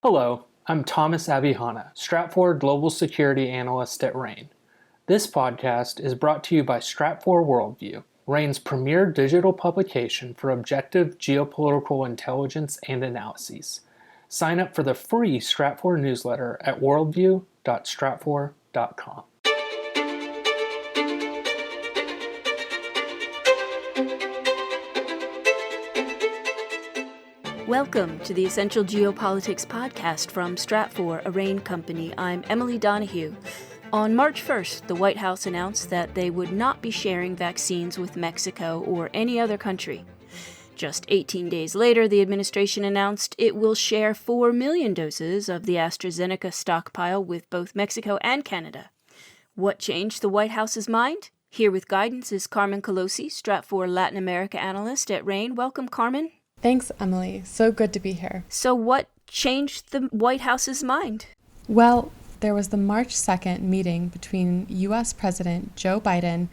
Hello, I'm Thomas Abihana, Stratfor Global Security Analyst at RANE. This podcast is brought to you by Stratfor Worldview, RANE's premier digital publication for objective geopolitical intelligence and analyses. Sign up for the free Stratfor newsletter at worldview.stratfor.com. Welcome to the Essential Geopolitics podcast from Stratfor, a RANE company. I'm Emily Donahue. On March 1st, the White House announced that they would not be sharing vaccines with Mexico or any other country. Just 18 days later, the administration announced it will share 4 million doses of the AstraZeneca stockpile with both Mexico and Canada. What changed the White House's mind? Here with guidance is Carmen Colosi, Stratfor Latin America analyst at RANE. Welcome, Carmen. Thanks, Emily. So good to be here. So what changed the White House's mind? Well, there was the March 2nd meeting between U.S. President Joe Biden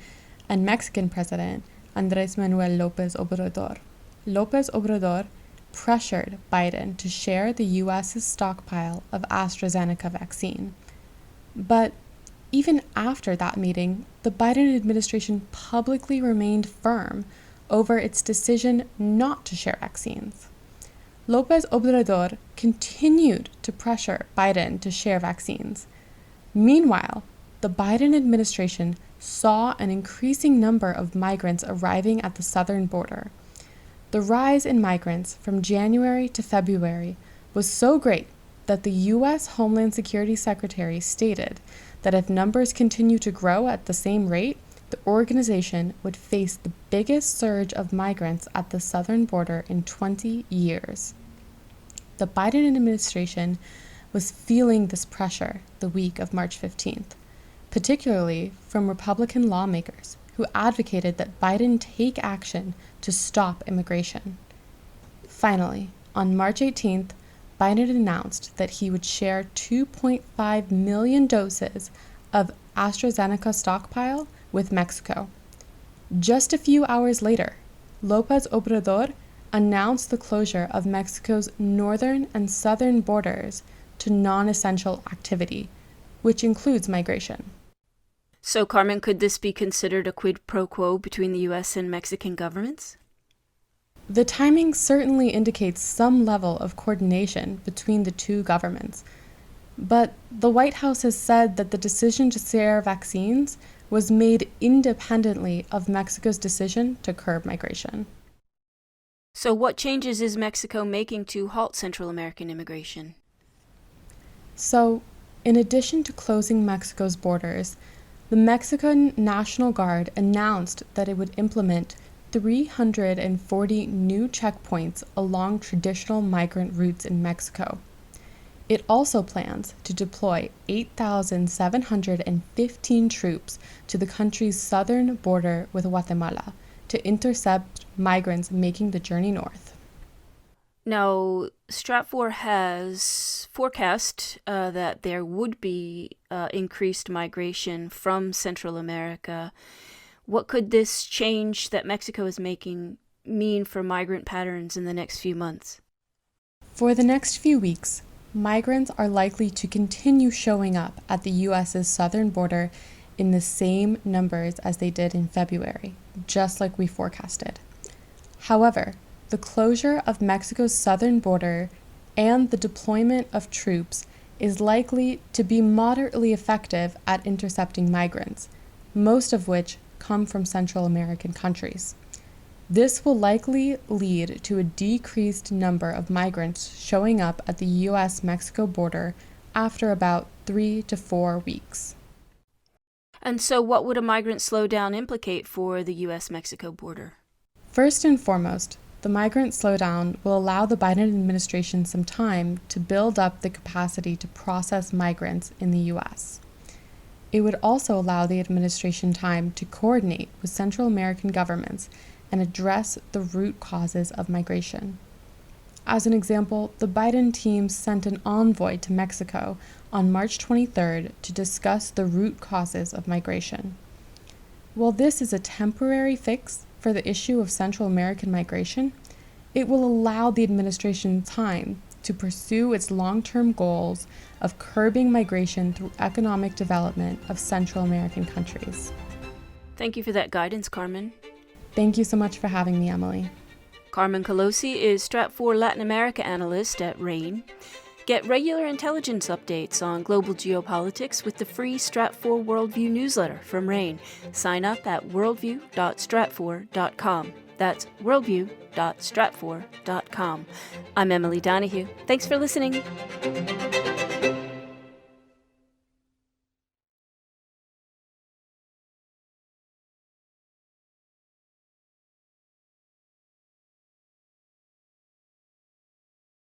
and Mexican President Andrés Manuel López Obrador. López Obrador pressured Biden to share the U.S.'s stockpile of AstraZeneca vaccine. But even after that meeting, the Biden administration publicly remained firm over its decision not to share vaccines. López Obrador continued to pressure Biden to share vaccines. Meanwhile, the Biden administration saw an increasing number of migrants arriving at the southern border. The rise in migrants from January to February was so great that the U.S. Homeland Security Secretary stated that if numbers continue to grow at the same rate, the organization would face the biggest surge of migrants at the southern border in 20 years. The Biden administration was feeling this pressure the week of March 15th, particularly from Republican lawmakers who advocated that Biden take action to stop immigration. Finally, on March 18th, Biden announced that he would share 2.5 million doses of AstraZeneca stockpile with Mexico. Just a few hours later, López Obrador announced the closure of Mexico's northern and southern borders to non-essential activity, which includes migration. So, Carmen, could this be considered a quid pro quo between the U.S. and Mexican governments? The timing certainly indicates some level of coordination between the two governments, but the White House has said that the decision to share vaccines was made independently of Mexico's decision to curb migration. So what changes is Mexico making to halt Central American immigration? So, in addition to closing Mexico's borders, the Mexican National Guard announced that it would implement 340 new checkpoints along traditional migrant routes in Mexico. It also plans to deploy 8,715 troops to the country's southern border with Guatemala to intercept migrants making the journey north. Now, Stratfor has forecast that there would be increased migration from Central America. What could this change that Mexico is making mean for migrant patterns in the next few months? For the next few weeks, migrants are likely to continue showing up at the U.S.'s southern border in the same numbers as they did in February, just like we forecasted. However, the closure of Mexico's southern border and the deployment of troops is likely to be moderately effective at intercepting migrants, most of which come from Central American countries. This will likely lead to a decreased number of migrants showing up at the U.S.-Mexico border after about 3 to 4 weeks. And so what would a migrant slowdown implicate for the U.S.-Mexico border? First and foremost, the migrant slowdown will allow the Biden administration some time to build up the capacity to process migrants in the U.S. It would also allow the administration time to coordinate with Central American governments and address the root causes of migration. As an example, the Biden team sent an envoy to Mexico on March 23rd to discuss the root causes of migration. While this is a temporary fix for the issue of Central American migration, it will allow the administration time to pursue its long-term goals of curbing migration through economic development of Central American countries. Thank you for that guidance, Carmen. Thank you so much for having me, Emily. Carmen Colosi is Stratfor Latin America analyst at RANE. Get regular intelligence updates on global geopolitics with the free Stratfor Worldview newsletter from RANE. Sign up at worldview.stratfor.com. That's worldview.stratfor.com. I'm Emily Donahue. Thanks for listening.